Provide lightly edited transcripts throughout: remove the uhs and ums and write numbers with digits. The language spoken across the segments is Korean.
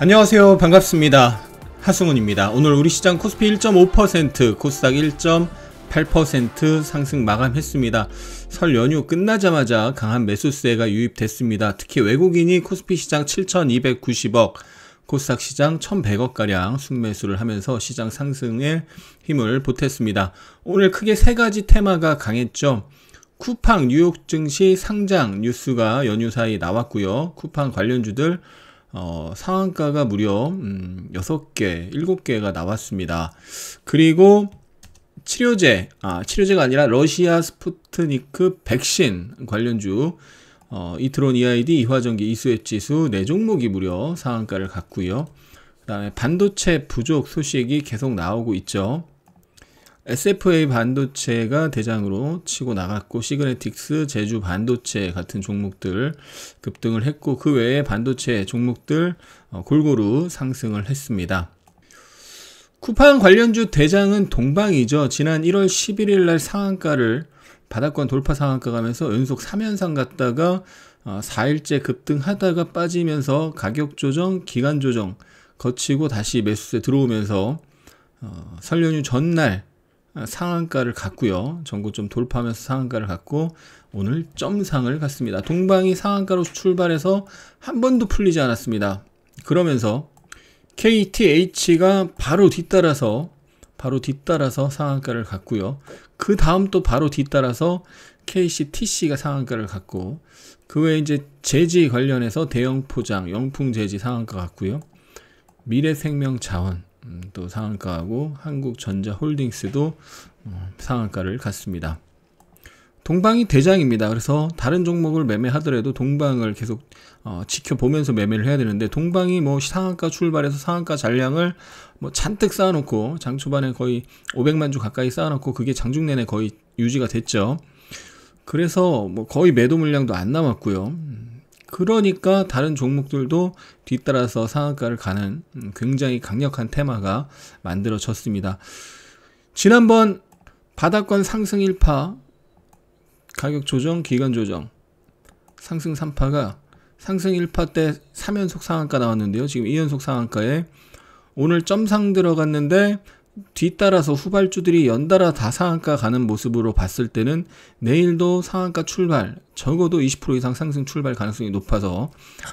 안녕하세요. 반갑습니다. 하승훈입니다. 오늘 우리 시장 코스피 1.5%, 코스닥 1.8% 상승 마감했습니다. 설 연휴 끝나자마자 강한 매수세가 유입됐습니다. 특히 외국인이 코스피 시장 7,290억, 코스닥 시장 1,100억가량 순매수를 하면서 시장 상승에 힘을 보탰습니다. 오늘 크게 세 가지 테마가 강했죠. 쿠팡 뉴욕 증시 상장 뉴스가 연휴 사이 나왔고요. 쿠팡 관련주들 상한가가 무려 6개, 7개가 나왔습니다. 그리고 치료제가 아니라 러시아 스푸트니크 백신 관련주 이트론 EID, 이화전기, 이수엣지수 4종목이 무려 상한가를 갔고요. 그 다음에 반도체 부족 소식이 계속 나오고 있죠. SFA 반도체가 대장으로 치고 나갔고, 시그네틱스, 제주 반도체 같은 종목들 급등을 했고, 그 외에 반도체 종목들 골고루 상승을 했습니다. 쿠팡 관련주 대장은 동방이죠. 지난 1월 11일 날 상한가를 바닥권 돌파 상한가 가면서 연속 3연상 갔다가 4일째 급등하다가 빠지면서 가격 조정, 기간 조정 거치고 다시 매수세 들어오면서 설 연휴 전날 상한가를 갔고요. 전고점 돌파하면서 상한가를 갔고 오늘 점상을 갔습니다. 동방이 상한가로 출발해서 한 번도 풀리지 않았습니다. 그러면서 KTH가 바로 뒤따라서 상한가를 갔고요. 그 다음 또 바로 뒤따라서 KCTC가 상한가를 갔고, 그 외에 이제 제지 관련해서 대형 포장, 영풍 제지 상한가 갔고요. 미래생명자원 또 상한가하고 한국전자홀딩스도 상한가를 갔습니다. 동방이 대장입니다. 그래서 다른 종목을 매매하더라도 동방을 계속 지켜보면서 매매를 해야 되는데, 동방이 뭐 상한가 출발해서 상한가 잔량을 뭐 잔뜩 쌓아놓고 장 초반에 거의 500만 주 가까이 쌓아놓고 그게 장중 내내 거의 유지가 됐죠. 그래서 뭐 거의 매도 물량도 안 남았고요. 그러니까 다른 종목들도 뒤따라서 상한가를 가는 굉장히 강력한 테마가 만들어졌습니다. 지난번 바닥권 상승 1파, 가격 조정, 기간 조정, 상승 3파가 상승 1파 때 3연속 상한가 나왔는데요. 지금 2연속 상한가에 오늘 점상 들어갔는데 뒤따라서 후발주들이 연달아 다 상한가 가는 모습으로 봤을 때는 내일도 상한가 출발, 적어도 20% 이상 상승 출발 가능성이 높아서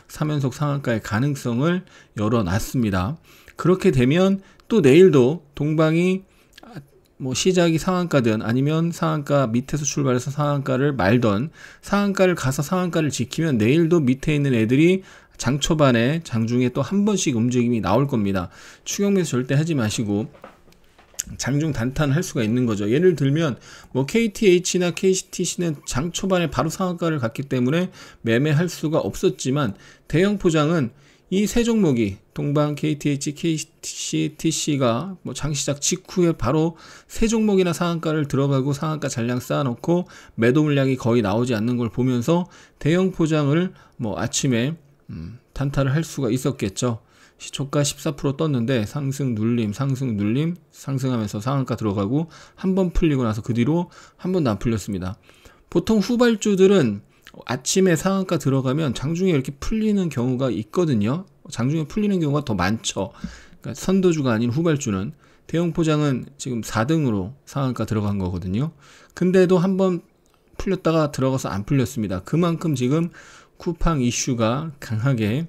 3연속 상한가의 가능성을 열어놨습니다. 그렇게 되면 또 내일도 동방이 뭐 시작이 상한가든 아니면 상한가 밑에서 출발해서 상한가를 말던 상한가를 가서 상한가를 지키면 내일도 밑에 있는 애들이 장 초반에 장중에 또 한 번씩 움직임이 나올 겁니다. 추격 매수 절대 하지 마시고 장중 단타는 할 수가 있는 거죠. 예를 들면 뭐 KTH나 KCTC는 장 초반에 바로 상한가를 갔기 때문에 매매할 수가 없었지만, 대형 포장은 이 세 종목이 동방, KTH, KCTC가 뭐 장시작 직후에 바로 세 종목이나 상한가를 들어가고 상한가 잔량 쌓아놓고 매도 물량이 거의 나오지 않는 걸 보면서 대형 포장을 뭐 아침에 단타를 할 수가 있었겠죠. 시초가 14% 떴는데 상승 눌림 상승하면서 상한가 들어가고 한 번 풀리고 나서 그 뒤로 한 번도 안 풀렸습니다. 보통 후발주들은 아침에 상한가 들어가면 장중에 이렇게 풀리는 경우가 있거든요. 장중에 풀리는 경우가 더 많죠. 그러니까 선도주가 아닌 후발주는. 대형 포장은 지금 4등으로 상한가 들어간 거거든요. 근데도 한 번 풀렸다가 들어가서 안 풀렸습니다. 그만큼 지금 쿠팡 이슈가 강하게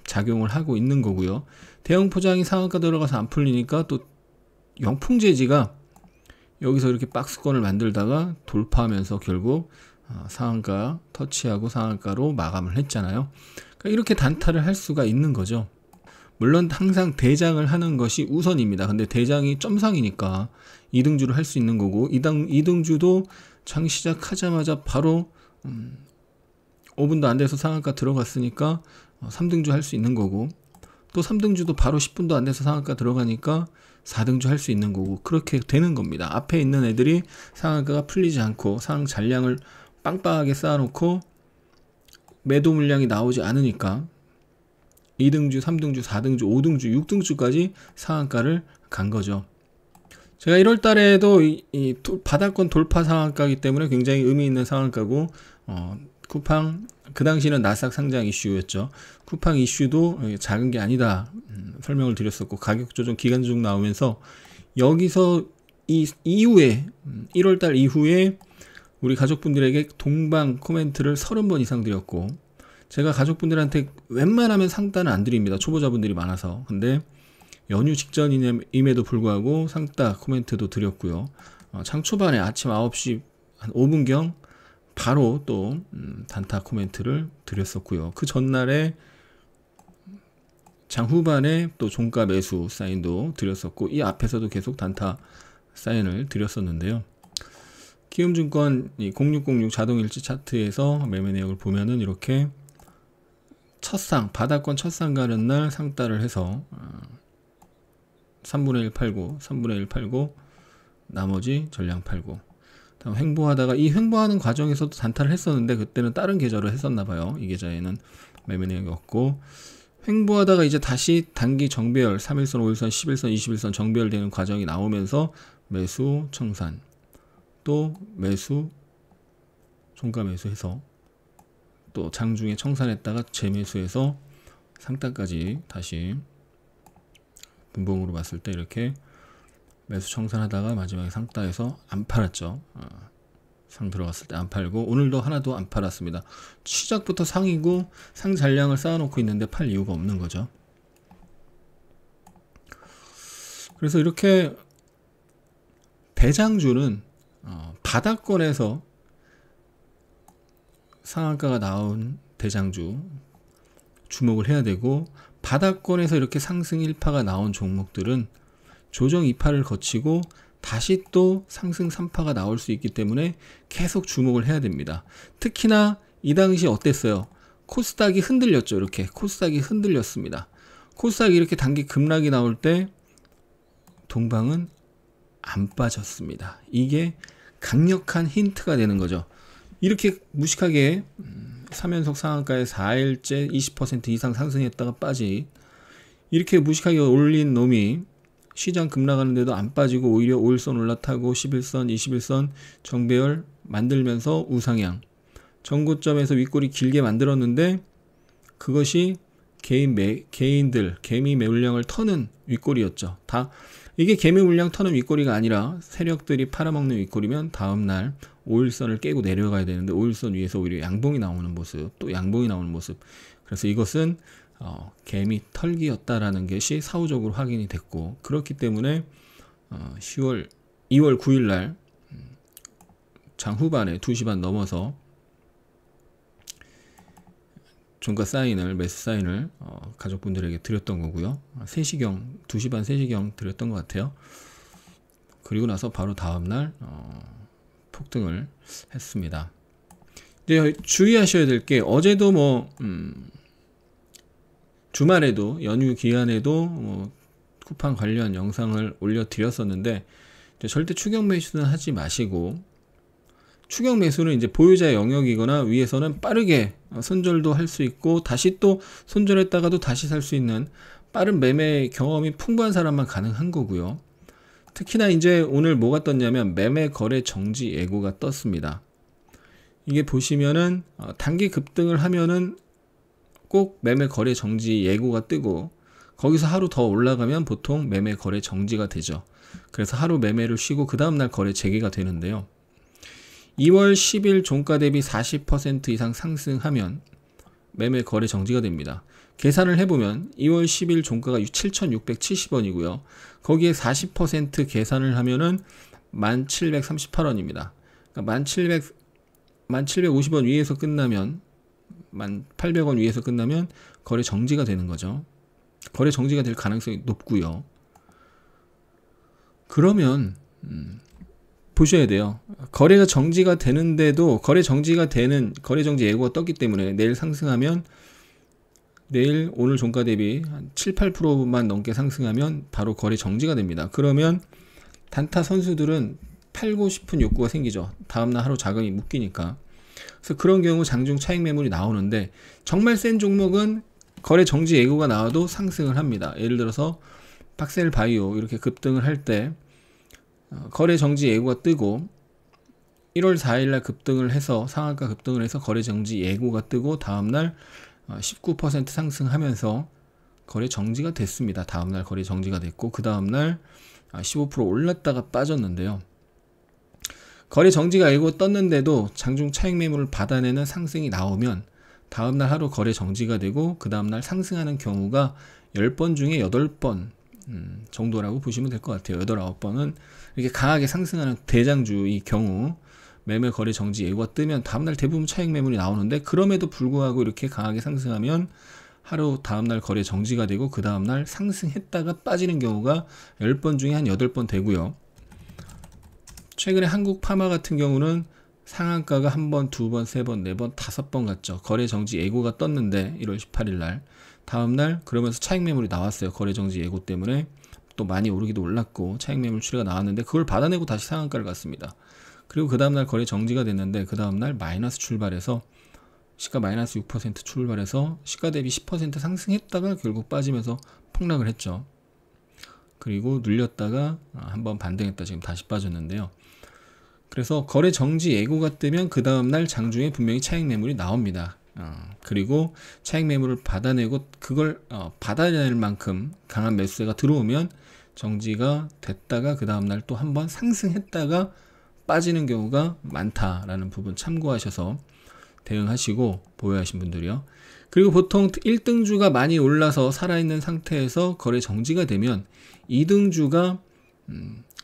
작용을 하고 있는 거고요. 대형 포장이 상한가 들어가서 안 풀리니까 또 영풍제지가 여기서 이렇게 박스권을 만들다가 돌파하면서 결국 상한가 터치하고 상한가로 마감을 했잖아요. 그러니까 이렇게 단타를 할 수가 있는 거죠. 물론 항상 대장을 하는 것이 우선입니다. 근데 대장이 점상이니까 2등주를 할 수 있는 거고, 2등주도 장 시작하자마자 바로 5분도 안 돼서 상한가 들어갔으니까 3등주 할 수 있는 거고, 또 3등주도 바로 10분도 안 돼서 상한가 들어가니까 4등주 할 수 있는 거고, 그렇게 되는 겁니다. 앞에 있는 애들이 상한가가 풀리지 않고 상한 잔량을 빵빵하게 쌓아놓고 매도 물량이 나오지 않으니까 2등주, 3등주, 4등주, 5등주, 6등주까지 상한가를 간 거죠. 제가 1월 달에도 이 바닥권 돌파 상한가이기 때문에 굉장히 의미 있는 상한가고 쿠팡 그 당시는 나스닥 상장 이슈였죠. 쿠팡 이슈도 작은 게 아니다 설명을 드렸었고, 가격 조정 기간 중 나오면서 여기서 이 이후에 1월달 이후에 우리 가족분들에게 동방 코멘트를 30번 이상 드렸고, 제가 가족분들한테 웬만하면 상따는 안 드립니다. 초보자분들이 많아서. 근데 연휴 직전임에도 불구하고 상따 코멘트도 드렸고요. 장 초반에 아침 9시 한 5분경 바로 또 단타 코멘트를 드렸었고요. 그 전날에 장 후반에 또 종가 매수 사인도 드렸었고, 이 앞에서도 계속 단타 사인을 드렸었는데요. 키움증권 0606 자동일치 차트에서 매매 내역을 보면은 이렇게 첫상, 바닥권 첫상 가는 날 상따를 해서 3분의 1 팔고, 3분의 1 팔고, 나머지 전량 팔고, 다음 횡보하다가, 이 횡보하는 과정에서도 단타를 했었는데 그때는 다른 계좌로 했었나봐요. 이 계좌에는 매매 내역이 없고, 횡보하다가 이제 다시 단기 정배열 3일선, 5일선, 11선, 21선 정배열되는 과정이 나오면서 매수 청산, 또 매수 종가 매수해서 또 장중에 청산했다가 재매수해서 상단까지 다시 분봉으로 봤을 때 이렇게 매수 청산하다가 마지막에 상따에서 안 팔았죠. 상 들어갔을 때 안 팔고, 오늘도 하나도 안 팔았습니다. 시작부터 상이고 상 잔량을 쌓아놓고 있는데 팔 이유가 없는 거죠. 그래서 이렇게 대장주는 바닥권에서 상한가가 나온 대장주 주목을 해야 되고, 바닥권에서 이렇게 상승 1파가 나온 종목들은 조정 2파를 거치고 다시 또 상승 3파가 나올 수 있기 때문에 계속 주목을 해야 됩니다. 특히나 이 당시 어땠어요? 코스닥이 흔들렸죠. 이렇게 코스닥이 흔들렸습니다. 코스닥이 이렇게 단기 급락이 나올 때 동방은 안 빠졌습니다. 이게 강력한 힌트가 되는 거죠. 이렇게 무식하게 3연속 상한가에 4일째 20% 이상 상승했다가 빠지, 이렇게 무식하게 올린 놈이 시장 급락하는데도 안 빠지고 오히려 5일선 올라타고 11선, 21선 정배열 만들면서 우상향, 전고점에서 윗골이 길게 만들었는데 그것이 개인들 개미 매물량을 터는 윗골이었죠. 이게 개미 물량 터는 윗꼬리가 아니라 세력들이 팔아먹는 윗꼬리면 다음날 5일선을 깨고 내려가야 되는데 5일선 위에서 오히려 양봉이 나오는 모습, 또 양봉이 나오는 모습. 그래서 이것은 개미 털기였다라는 것이 사후적으로 확인이 됐고, 그렇기 때문에 2월 9일날 장 후반에 2시 반 넘어서 종가 사인을, 매수 사인을 가족분들에게 드렸던 거고요. 3시경, 2시 반 3시경 드렸던 것 같아요. 그리고 나서 바로 다음날 폭등을 했습니다. 이제 주의하셔야 될 게, 어제도 주말에도 연휴 기간에도 쿠팡 관련 영상을 올려드렸었는데, 절대 추격 매수는 하지 마시고, 추격 매수는 이제 보유자의 영역이거나 위에서는 빠르게 손절도 할 수 있고 다시 또 손절했다가도 다시 살 수 있는 빠른 매매 경험이 풍부한 사람만 가능한 거고요. 특히나 이제 오늘 뭐가 떴냐면 매매 거래 정지 예고가 떴습니다. 이게 보시면은 단기 급등을 하면은 꼭 매매 거래 정지 예고가 뜨고, 거기서 하루 더 올라가면 보통 매매 거래 정지가 되죠. 그래서 하루 매매를 쉬고 그 다음날 거래 재개가 되는데요. 2월 10일 종가 대비 40% 이상 상승하면 매매 거래 정지가 됩니다. 계산을 해보면 2월 10일 종가가 7,670원이고요. 거기에 40% 계산을 하면은 1,738원입니다. 그러니까 1,750원 위에서 끝나면, 1,800원 위에서 끝나면 거래 정지가 되는 거죠. 거래 정지가 될 가능성이 높고요. 그러면 보셔야 돼요. 거래가 정지가 되는데도 거래 정지 예고가 떴기 때문에 내일 상승하면, 내일 오늘 종가 대비 한 7, 8%만 넘게 상승하면 바로 거래 정지가 됩니다. 그러면 단타 선수들은 팔고 싶은 욕구가 생기죠. 다음날 하루 자금이 묶이니까. 그래서 그런 경우 장중 차익 매물이 나오는데, 정말 센 종목은 거래 정지 예고가 나와도 상승을 합니다. 예를 들어서 박셀바이오 이렇게 급등을 할 때 거래 정지 예고가 뜨고 1월 4일날 급등을 해서 상한가 급등을 해서 거래 정지 예고가 뜨고 다음날 19% 상승하면서 거래 정지가 됐습니다. 다음날 거래 정지가 됐고 그 다음날 15% 올랐다가 빠졌는데요. 거래 정지가 예고 떴는데도 장중 차익 매물을 받아내는 상승이 나오면 다음날 하루 거래 정지가 되고 그 다음날 상승하는 경우가 10번 중에 8번 정도라고 보시면 될 것 같아요. 8, 9번은 이렇게 강하게 상승하는 대장주의 경우 매매 거래 정지 예고가 뜨면 다음날 대부분 차익 매물이 나오는데 그럼에도 불구하고 이렇게 강하게 상승하면 하루 다음날 거래 정지가 되고 그 다음날 상승했다가 빠지는 경우가 10번 중에 한 8번 되고요. 최근에 한국파마 같은 경우는 상한가가 1번, 2번, 3번, 4번, 5번 갔죠. 거래 정지 예고가 떴는데 1월 18일 날 다음날 그러면서 차익 매물이 나왔어요. 거래 정지 예고 때문에 또 많이 오르기도 올랐고 차익 매물 추이가 나왔는데 그걸 받아내고 다시 상한가를 갔습니다. 그리고 그 다음날 거래 정지가 됐는데 그 다음날 마이너스 출발해서 시가 마이너스 6% 출발해서 시가 대비 10% 상승했다가 결국 빠지면서 폭락을 했죠. 그리고 눌렸다가 한번 반등했다 지금 다시 빠졌는데요. 그래서 거래 정지 예고가 뜨면 그 다음날 장중에 분명히 차익 매물이 나옵니다. 그리고 차익 매물을 받아내고 그걸 받아낼 만큼 강한 매수세가 들어오면 정지가 됐다가 그 다음날 또 한번 상승했다가 빠지는 경우가 많다라는 부분 참고하셔서 대응하시고 보유하신 분들이요. 그리고 보통 1등주가 많이 올라서 살아있는 상태에서 거래 정지가 되면 2등주가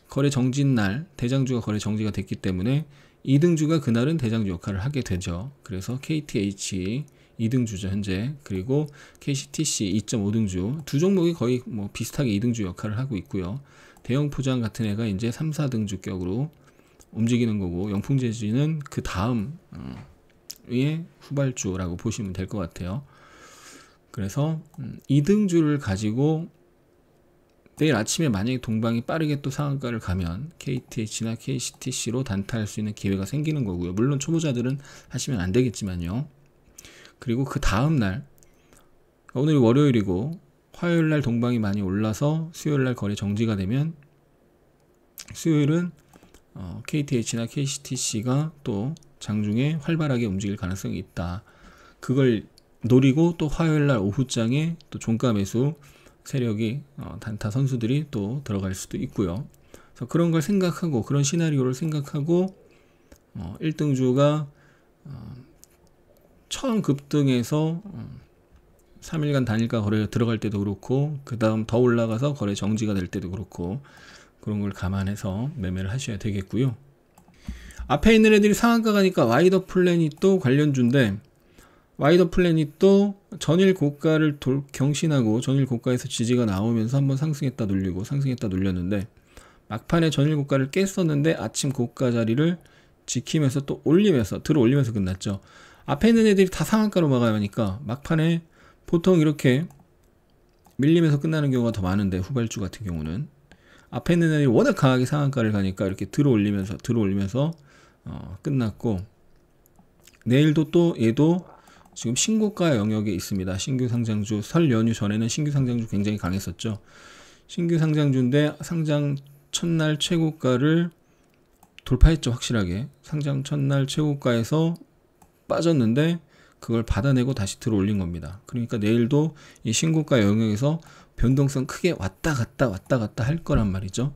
거래 정지인 날 대장주가 거래 정지가 됐기 때문에 2등주가 그날은 대장주 역할을 하게 되죠. 그래서 KTH 2등주죠 현재. 그리고 KCTC 2.5등주 두 종목이 거의 뭐 비슷하게 2등주 역할을 하고 있고요. 대형 포장 같은 애가 이제 3, 4등주 격으로 움직이는 거고 영풍재지는 그 다음 의 후발주라고 보시면 될 것 같아요. 그래서 2등주를 가지고 내일 아침에 만약에 동방이 빠르게 또 상한가를 가면 KTH나 KCTC로 단타할 수 있는 기회가 생기는 거고요. 물론 초보자들은 하시면 안 되겠지만요. 그리고 그 다음날 오늘이 월요일이고 화요일날 동방이 많이 올라서 수요일날 거래 정지가 되면 수요일은 KTH나 KCTC가 또 장중에 활발하게 움직일 가능성이 있다. 그걸 노리고 또 화요일날 오후장에 또 종가 매수 세력이 단타 선수들이 또 들어갈 수도 있고요. 그래서 그런 걸 생각하고 그런 시나리오를 생각하고 1등주가 처음 급등해서 3일간 단일가 거래가 들어갈 때도 그렇고 그 다음 더 올라가서 거래 정지가 될 때도 그렇고 그런 걸 감안해서 매매를 하셔야 되겠고요. 앞에 있는 애들이 상한가 가니까 와이더 플래닛도 관련주인데 와이더 플래닛도 전일 고가를 경신하고 전일 고가에서 지지가 나오면서 한번 상승했다 눌리고 상승했다 눌렸는데 막판에 전일 고가를 깼었는데 아침 고가 자리를 지키면서 또 올리면서 들어 올리면서 끝났죠. 앞에 있는 애들이 다 상한가로 막아가니까 막판에 보통 이렇게 밀리면서 끝나는 경우가 더 많은데 후발주 같은 경우는 앞에 있는 애들이 워낙 강하게 상한가를 가니까 이렇게 들어 올리면서 끝났고 내일도 또 얘도 지금 신고가 영역에 있습니다. 신규 상장주 설 연휴 전에는 신규 상장주 굉장히 강했었죠. 신규 상장주인데 상장 첫날 최고가를 돌파했죠. 확실하게 상장 첫날 최고가에서 빠졌는데 그걸 받아내고 다시 들어 올린 겁니다. 그러니까 내일도 이 신고가 영역에서 변동성 크게 왔다 갔다 할 거란 말이죠.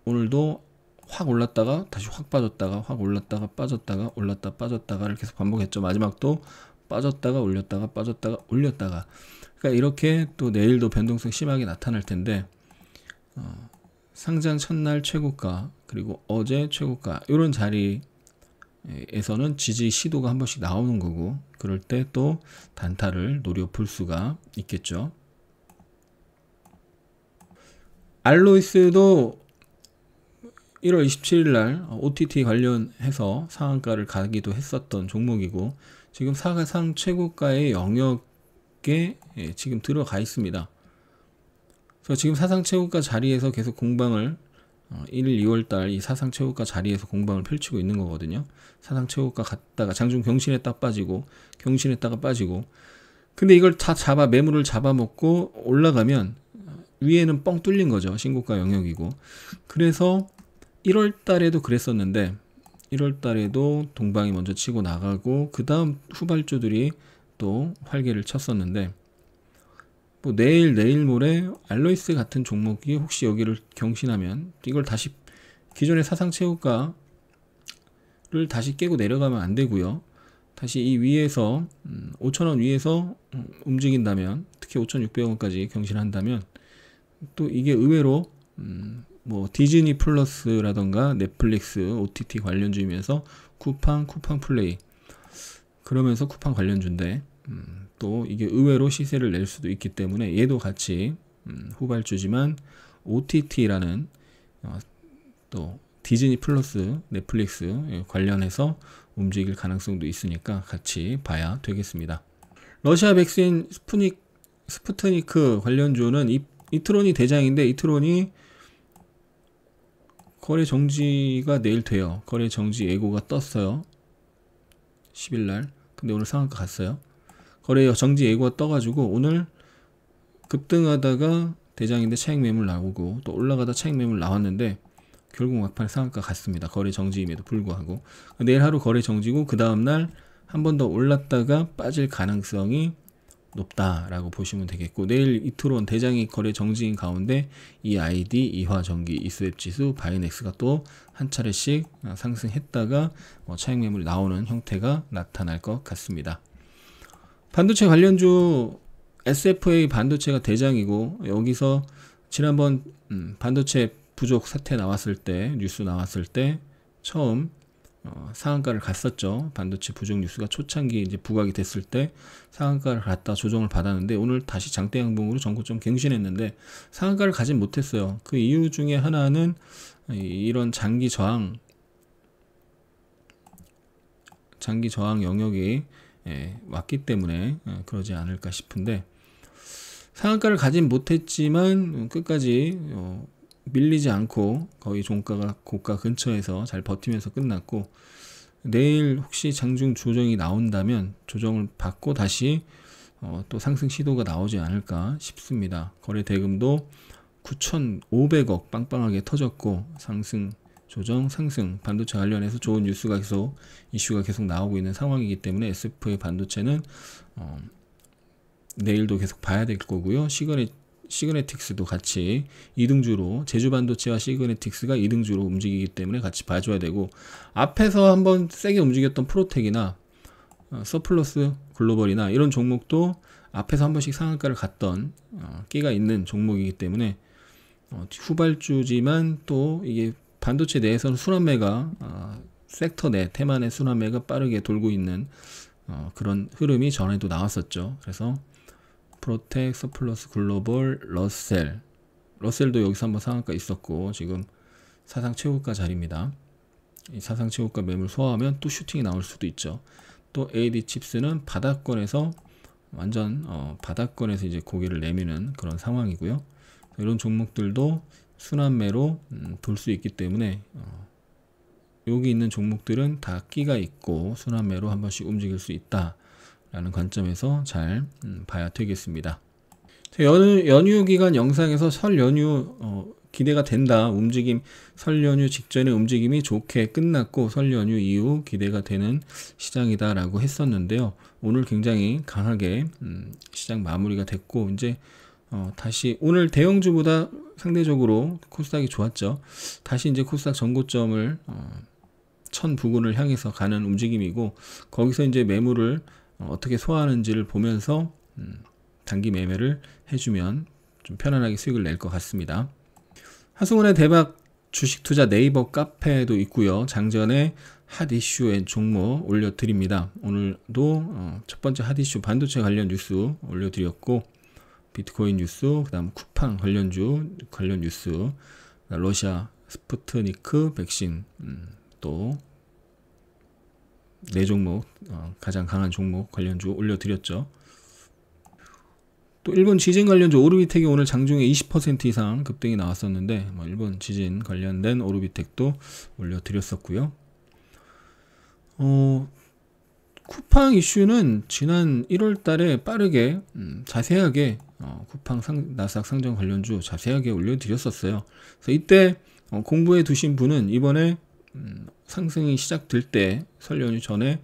오늘도 확 올랐다가 다시 확 빠졌다가 확 올랐다가 빠졌다가 올랐다 빠졌다가를 계속 반복했죠. 마지막도 빠졌다가 올렸다가 빠졌다가 올렸다가 그러니까 이렇게 또 내일도 변동성 심하게 나타날 텐데 상장 첫날 최고가 그리고 어제 최고가 이런 자리에서는 지지 시도가 한 번씩 나오는 거고 그럴 때 또 단타를 노려볼 수가 있겠죠. 알로이스도 1월 27일 날 OTT 관련해서 상한가를 가기도 했었던 종목이고 지금 사상 최고가의 영역에 지금 들어가 있습니다. 그래서 지금 사상 최고가 자리에서 계속 공방을 1일 2월달 이 사상 최고가 자리에서 공방을 펼치고 있는 거거든요. 사상 최고가 갔다가 장중 경신했다가 빠지고 경신했다가 빠지고 근데 이걸 다 매물을 잡아먹고 올라가면 위에는 뻥 뚫린 거죠. 신고가 영역이고 그래서 1월 달에도 그랬었는데 1월 달에도 동방이 먼저 치고 나가고 그 다음 후발주들이 또 활개를 쳤었는데 뭐 내일 모레 알로이스 같은 종목이 혹시 여기를 경신하면 이걸 다시 기존의 사상체육가를 다시 깨고 내려가면 안 되고요. 다시 이 위에서 5,000원 위에서 움직인다면 특히 5,600원까지 경신한다면 또 이게 의외로 뭐 디즈니 플러스라던가 넷플릭스 OTT 관련주이면서 쿠팡 플레이 그러면서 쿠팡 관련주인데 또 이게 의외로 시세를 낼 수도 있기 때문에 얘도 같이 후발주지만 OTT라는 또 디즈니 플러스 넷플릭스 관련해서 움직일 가능성도 있으니까 같이 봐야 되겠습니다. 러시아 백신 스푸트니크 관련주는 이트론이 대장인데 이트론이 거래 정지가 내일 돼요. 거래 정지 예고가 떴어요. 10일날. 근데 오늘 상한가 갔어요. 거래 정지 예고가 떠가지고 오늘 급등하다가 대장인데 차익 매물 나오고 또 올라가다 차익 매물 나왔는데 결국 막판에 상한가 갔습니다. 거래 정지임에도 불구하고. 내일 하루 거래 정지고 그 다음날 한 번 더 올랐다가 빠질 가능성이 높다라고 보시면 되겠고 내일 이트론 대장이 거래 정지인 가운데 EID, 이화전기, 이스웹지수, 바이넥스가 또 한 차례씩 상승했다가 차익 매물이 나오는 형태가 나타날 것 같습니다. 반도체 관련주 SFA 반도체가 대장이고 여기서 지난번 반도체 부족 사태 나왔을 때 뉴스 나왔을 때 처음 상한가를 갔었죠. 반도체 부족 뉴스가 초창기 이제 부각이 됐을 때 상한가를 갔다 조정을 받았는데 오늘 다시 장대 양봉으로 전고점 갱신했는데 상한가를 가진 못했어요. 그 이유 중에 하나는 이런 장기 저항 영역이 왔기 때문에 그러지 않을까 싶은데 상한가를 가진 못했지만 끝까지 밀리지 않고 거의 종가가 고가 근처에서 잘 버티면서 끝났고 내일 혹시 장중 조정이 나온다면 조정을 받고 다시 또 상승 시도가 나오지 않을까 싶습니다. 거래 대금도 9,500억 빵빵하게 터졌고 상승 조정 상승 반도체 관련해서 좋은 뉴스가 계속 이슈가 계속 나오고 있는 상황이기 때문에 SF의 반도체는 내일도 계속 봐야 될 거고요. 시그네틱스도 같이 2등주로 제주반도체와 시그네틱스가 2등주로 움직이기 때문에 같이 봐줘야 되고 앞에서 한번 세게 움직였던 프로텍이나 서플러스 글로벌이나 이런 종목도 앞에서 한 번씩 상한가를 갔던 끼가 있는 종목이기 때문에 후발주지만 또 이게 반도체 내에서는 순환매가 섹터 내 테마 내 순환매가 빠르게 돌고 있는 그런 흐름이 전에도 나왔었죠. 그래서 프로텍, 서플러스 글로벌, 러셀도 여기서 한번 상한가 있었고 지금 사상 최고가 자리입니다. 이 사상 최고가 매물 소화하면 또 슈팅이 나올 수도 있죠. 또 AD 칩스는 바닥권에서 완전 바닥권에서 이제 고개를 내미는 그런 상황이고요. 이런 종목들도 순환매로 돌 수 있기 때문에 여기 있는 종목들은 다 끼가 있고 순환매로 한 번씩 움직일 수 있다 라는 관점에서 잘 봐야 되겠습니다. 연휴 기간 영상에서 설 연휴 기대가 된다 움직임 설 연휴 직전의 움직임이 좋게 끝났고 설 연휴 이후 기대가 되는 시장이다 라고 했었는데요. 오늘 굉장히 강하게 시장 마무리가 됐고 이제 다시 오늘 대형주보다 상대적으로 코스닥이 좋았죠. 다시 이제 코스닥 전고점을 1000 부근을 향해서 가는 움직임이고 거기서 이제 매물을 어떻게 소화하는지를 보면서 단기 매매를 해주면 좀 편안하게 수익을 낼 것 같습니다. 하승훈의 대박 주식 투자 네이버 카페도 있고요. 장전에 핫 이슈의 종목 올려드립니다. 오늘도 첫 번째 핫 이슈 반도체 관련 뉴스 올려드렸고 비트코인 뉴스, 그 다음 쿠팡 관련 뉴스, 러시아 스푸트니크 백신 또 4종목 가장 강한 종목 관련주 올려드렸죠. 또 일본 지진 관련주 오르비텍이 오늘 장중에 20% 이상 급등이 나왔었는데 일본 지진 관련된 오르비텍도 올려드렸었고요. 쿠팡 이슈는 지난 1월달에 빠르게 자세하게 쿠팡 나스닥 상장 관련주 자세하게 올려드렸었어요. 그래서 이때 공부해 두신 분은 이번에 상승이 시작될 때 설 연휴 전에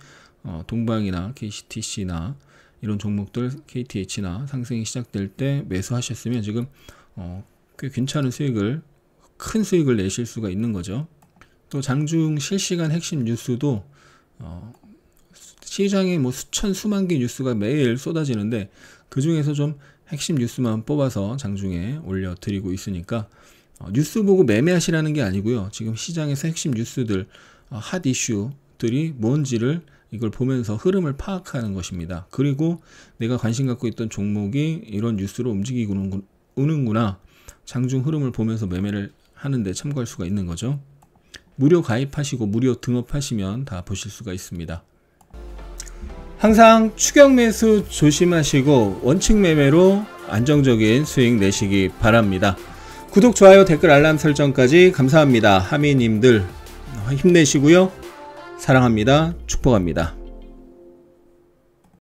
동방이나 KCTC나 이런 종목들 KTH나 상승이 시작될 때 매수하셨으면 지금 꽤 괜찮은 수익을 큰 수익을 내실 수가 있는 거죠. 또 장중 실시간 핵심 뉴스도 시장에 뭐 수천 수만 개 뉴스가 매일 쏟아지는데 그 중에서 좀 핵심 뉴스만 뽑아서 장중에 올려드리고 있으니까 뉴스 보고 매매하시라는 게 아니고요. 지금 시장에서 핵심 뉴스들 핫 이슈들이 뭔지를 이걸 보면서 흐름을 파악하는 것입니다. 그리고 내가 관심 갖고 있던 종목이 이런 뉴스로 움직이는구나. 장중 흐름을 보면서 매매를 하는데 참고할 수가 있는 거죠. 무료 가입하시고 무료 등업하시면 다 보실 수가 있습니다. 항상 추격 매수 조심하시고 원칙 매매로 안정적인 수익 내시기 바랍니다. 구독, 좋아요, 댓글, 알람 설정까지 감사합니다. 하미님들 힘내시고요. 사랑합니다. 축복합니다.